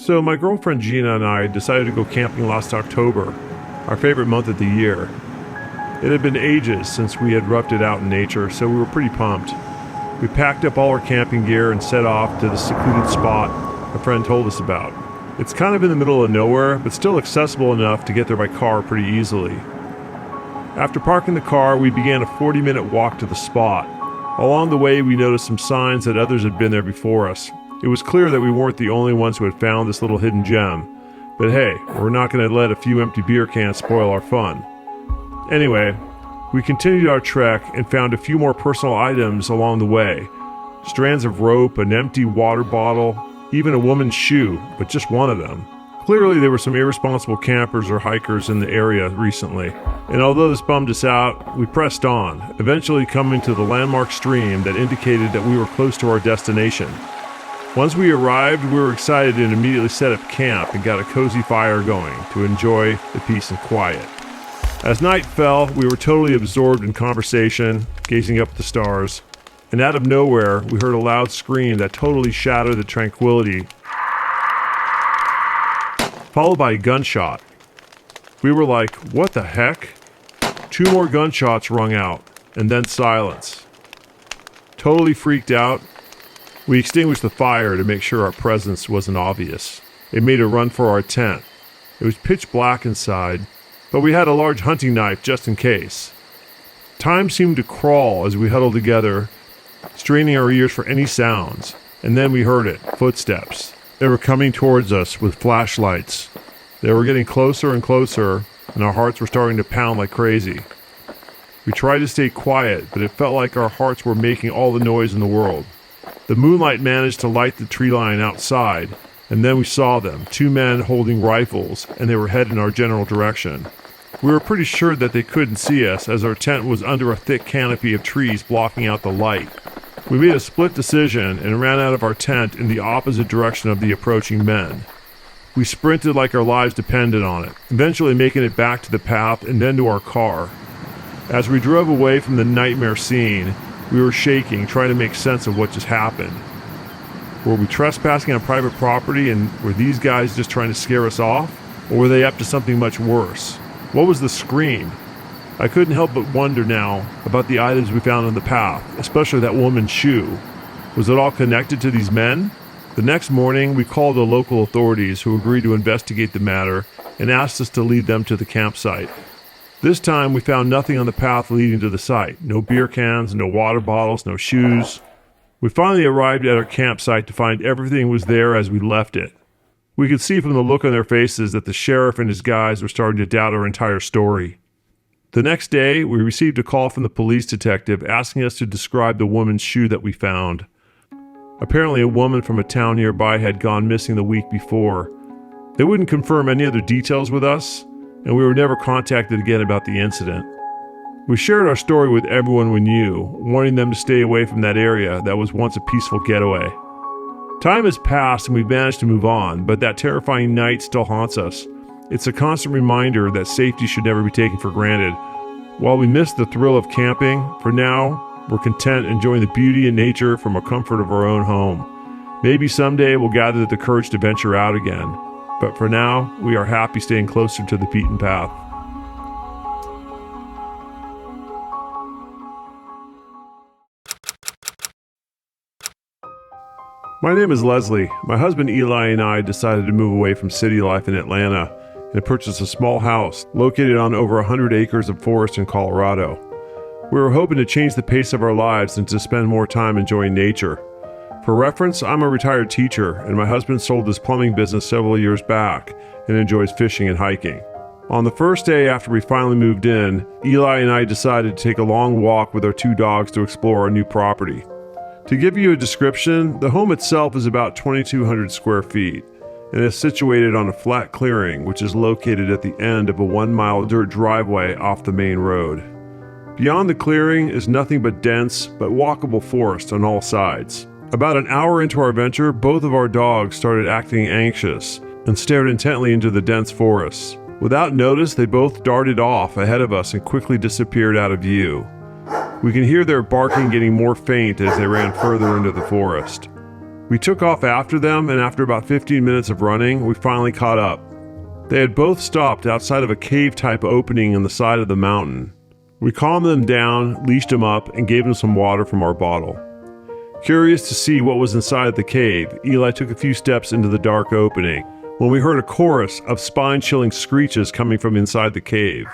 So my girlfriend Gina and I decided to go camping last October, our favorite month of the year. It had been ages since we had roughed it out in nature, so we were pretty pumped. We packed up all our camping gear and set off to the secluded spot a friend told us about. It's kind of in the middle of nowhere, but still accessible enough to get there by car pretty easily. After parking the car, we began a 40-minute walk to the spot. Along the way, we noticed some signs that others had been there before us. It was clear that we weren't the only ones who had found this little hidden gem. But hey, we're not going to let a few empty beer cans spoil our fun. Anyway, we continued our trek and found a few more personal items along the way. Strands of rope, an empty water bottle, even a woman's shoe, but just one of them. Clearly there were some irresponsible campers or hikers in the area recently. And although this bummed us out, we pressed on, eventually coming to the landmark stream that indicated that we were close to our destination. Once we arrived, we were excited and immediately set up camp and got a cozy fire going to enjoy the peace and quiet. As night fell, we were totally absorbed in conversation, gazing up at the stars, and out of nowhere, we heard a loud scream that totally shattered the tranquility, followed by a gunshot. We were like, what the heck? 2 more gunshots rung out, and then silence. Totally freaked out, we extinguished the fire to make sure our presence wasn't obvious. It made a run for our tent. It was pitch black inside, but we had a large hunting knife just in case. Time seemed to crawl as we huddled together, straining our ears for any sounds, and then we heard it, footsteps. They were coming towards us with flashlights. They were getting closer and closer, and our hearts were starting to pound like crazy. We tried to stay quiet, but it felt like our hearts were making all the noise in the world. The moonlight managed to light the tree line outside, and then we saw them, 2 men holding rifles, and they were headed in our general direction. We were pretty sure that they couldn't see us, as our tent was under a thick canopy of trees blocking out the light. We made a split decision and ran out of our tent in the opposite direction of the approaching men. We sprinted like our lives depended on it, eventually making it back to the path and then to our car. As we drove away from the nightmare scene, we were shaking, trying to make sense of what just happened. Were we trespassing on private property, and were these guys just trying to scare us off? Or were they up to something much worse? What was the scream? I couldn't help but wonder now about the items we found on the path, especially that woman's shoe. Was it all connected to these men? The next morning, we called the local authorities, who agreed to investigate the matter and asked us to lead them to the campsite. This time, we found nothing on the path leading to the site. No beer cans, no water bottles, no shoes. We finally arrived at our campsite to find everything was there as we left it. We could see from the look on their faces that the sheriff and his guys were starting to doubt our entire story. The next day, we received a call from the police detective asking us to describe the woman's shoe that we found. Apparently, a woman from a town nearby had gone missing the week before. They wouldn't confirm any other details with us, and we were never contacted again about the incident. We shared our story with everyone we knew, warning them to stay away from that area that was once a peaceful getaway. Time has passed and we've managed to move on, but that terrifying night still haunts us. It's a constant reminder that safety should never be taken for granted. While we miss the thrill of camping, for now, we're content enjoying the beauty in nature from a comfort of our own home. Maybe someday we'll gather the courage to venture out again. But for now, we are happy staying closer to the beaten path. My name is Leslie. My husband Eli and I decided to move away from city life in Atlanta and purchase a small house located on over 100 acres of forest in Colorado. We were hoping to change the pace of our lives and to spend more time enjoying nature. For reference, I'm a retired teacher, and my husband sold his plumbing business several years back and enjoys fishing and hiking. On the first day after we finally moved in, Eli and I decided to take a long walk with our 2 dogs to explore our new property. To give you a description, the home itself is about 2,200 square feet and is situated on a flat clearing which is located at the end of a 1-mile dirt driveway off the main road. Beyond the clearing is nothing but dense but walkable forest on all sides. About an hour into our venture, both of our dogs started acting anxious and stared intently into the dense forest. Without notice, they both darted off ahead of us and quickly disappeared out of view. We can hear their barking getting more faint as they ran further into the forest. We took off after them, and after about 15 minutes of running, we finally caught up. They had both stopped outside of a cave-type opening in the side of the mountain. We calmed them down, leashed them up, and gave them some water from our bottle. Curious to see what was inside the cave, Eli took a few steps into the dark opening when we heard a chorus of spine-chilling screeches coming from inside the cave.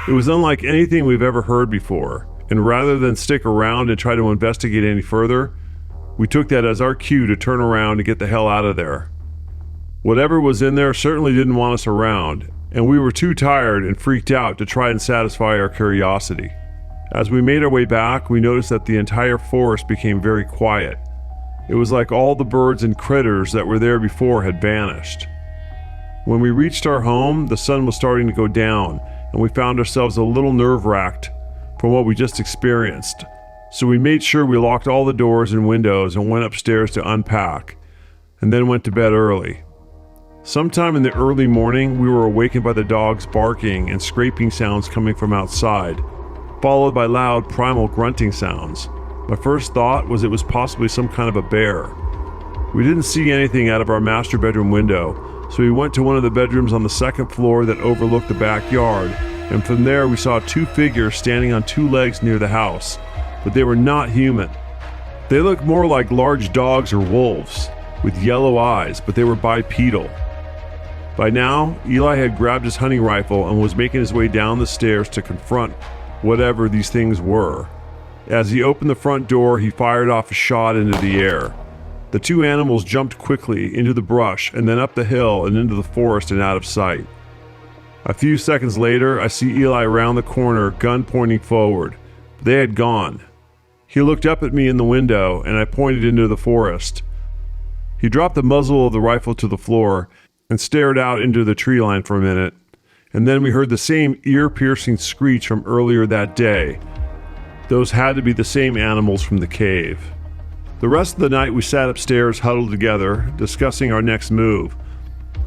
It was unlike anything we've ever heard before, and rather than stick around and try to investigate any further, we took that as our cue to turn around and get the hell out of there. Whatever was in there certainly didn't want us around, and we were too tired and freaked out to try and satisfy our curiosity. As we made our way back, we noticed that the entire forest became very quiet. It was like all the birds and critters that were there before had vanished. When we reached our home, the sun was starting to go down, and we found ourselves a little nerve-wracked from what we just experienced. So we made sure we locked all the doors and windows and went upstairs to unpack, and then went to bed early. Sometime in the early morning, we were awakened by the dogs barking and scraping sounds coming from outside, followed by loud primal grunting sounds. My first thought was it was possibly some kind of a bear. We didn't see anything out of our master bedroom window, so we went to one of the bedrooms on the second floor that overlooked the backyard, and from there we saw two figures standing on two legs near the house, but they were not human. They looked more like large dogs or wolves, with yellow eyes, but they were bipedal. By now, Eli had grabbed his hunting rifle and was making his way down the stairs to confront whatever these things were. As he opened the front door, he fired off a shot into the air. The two animals jumped quickly into the brush and then up the hill and into the forest and out of sight. A few seconds later, I see Eli around the corner, gun pointing forward. They had gone. He looked up at me in the window, and I pointed into the forest. He dropped the muzzle of the rifle to the floor and stared out into the tree line for a minute, and then we heard the same ear-piercing screech from earlier that day. Those had to be the same animals from the cave. The rest of the night we sat upstairs huddled together, discussing our next move.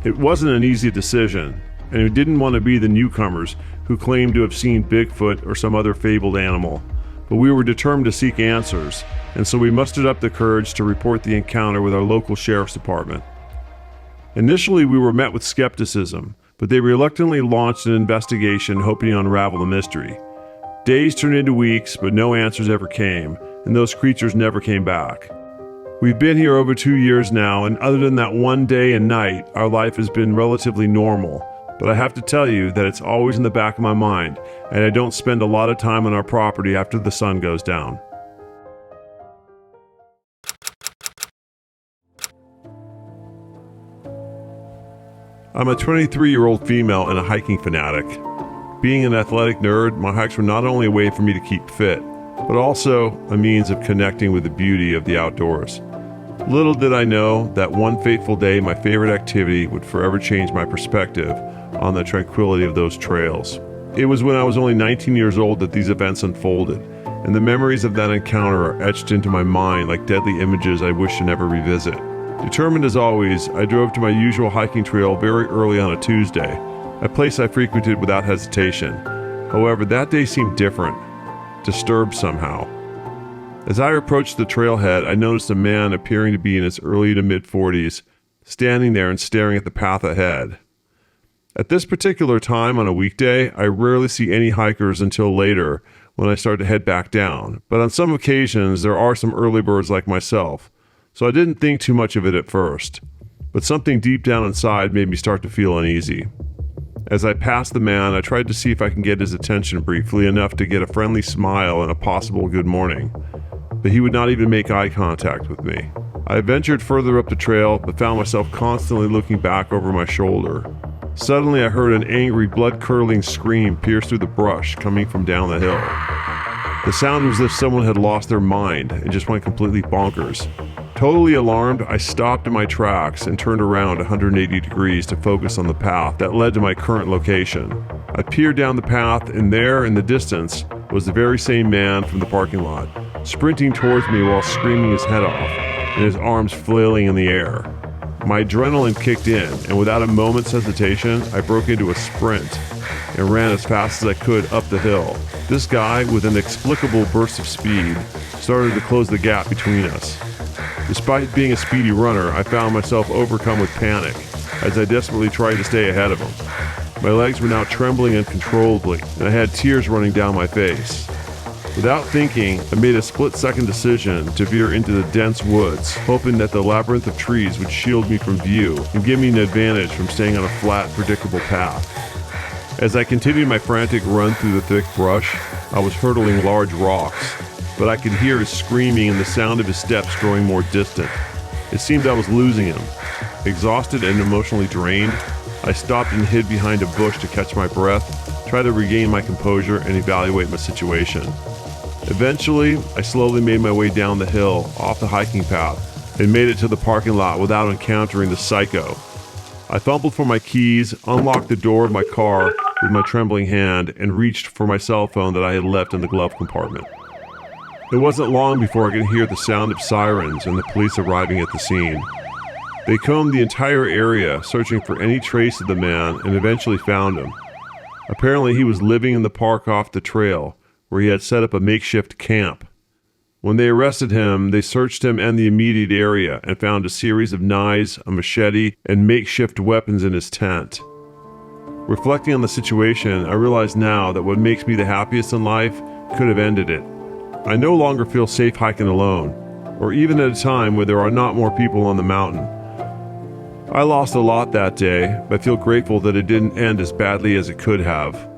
It wasn't an easy decision, and we didn't want to be the newcomers who claimed to have seen Bigfoot or some other fabled animal. But we were determined to seek answers, and so we mustered up the courage to report the encounter with our local sheriff's department. Initially, we were met with skepticism, but they reluctantly launched an investigation hoping to unravel the mystery. Days turned into weeks, but no answers ever came, and those creatures never came back. We've been here over 2 years now, and other than that one day and night, our life has been relatively normal. But I have to tell you that it's always in the back of my mind, and I don't spend a lot of time on our property after the sun goes down. I'm a 23-year-old female and a hiking fanatic. Being an athletic nerd, my hikes were not only a way for me to keep fit, but also a means of connecting with the beauty of the outdoors. Little did I know that one fateful day my favorite activity would forever change my perspective on the tranquility of those trails. It was when I was only 19 years old that these events unfolded, and the memories of that encounter are etched into my mind like deadly images I wish to never revisit. Determined as always, I drove to my usual hiking trail very early on a Tuesday, a place I frequented without hesitation. However, that day seemed different, disturbed somehow. As I approached the trailhead, I noticed a man appearing to be in his early to mid-40s, standing there and staring at the path ahead. At this particular time on a weekday, I rarely see any hikers until later when I start to head back down, but on some occasions there are some early birds like myself, so I didn't think too much of it at first, but something deep down inside made me start to feel uneasy. As I passed the man, I tried to see if I can get his attention briefly enough to get a friendly smile and a possible good morning, but he would not even make eye contact with me. I ventured further up the trail, but found myself constantly looking back over my shoulder. Suddenly I heard an angry, blood-curdling scream pierce through the brush coming from down the hill. The sound was as if someone had lost their mind and just went completely bonkers. Totally alarmed, I stopped in my tracks and turned around 180 degrees to focus on the path that led to my current location. I peered down the path, and there in the distance was the very same man from the parking lot, sprinting towards me while screaming his head off and his arms flailing in the air. My adrenaline kicked in, and without a moment's hesitation, I broke into a sprint. and ran as fast as I could up the hill. This guy, with an inexplicable burst of speed, started to close the gap between us. Despite being a speedy runner, I found myself overcome with panic as I desperately tried to stay ahead of him. My legs were now trembling uncontrollably, and I had tears running down my face. Without thinking, I made a split-second decision to veer into the dense woods, hoping that the labyrinth of trees would shield me from view and give me an advantage from staying on a flat, predictable path. As I continued my frantic run through the thick brush, I was hurdling large rocks, but I could hear his screaming and the sound of his steps growing more distant. It seemed I was losing him. Exhausted and emotionally drained, I stopped and hid behind a bush to catch my breath, try to regain my composure, and evaluate my situation. Eventually, I slowly made my way down the hill, off the hiking path, and made it to the parking lot without encountering the psycho. I fumbled for my keys, unlocked the door of my car with my trembling hand, and reached for my cell phone that I had left in the glove compartment. It wasn't long before I could hear the sound of sirens and the police arriving at the scene. They combed the entire area, searching for any trace of the man, and eventually found him. Apparently, he was living in the park off the trail, where he had set up a makeshift camp. When they arrested him, they searched him and the immediate area and found a series of knives, a machete, and makeshift weapons in his tent. Reflecting on the situation, I realize now that what makes me the happiest in life could have ended it. I no longer feel safe hiking alone, or even at a time where there are not more people on the mountain. I lost a lot that day, but feel grateful that it didn't end as badly as it could have.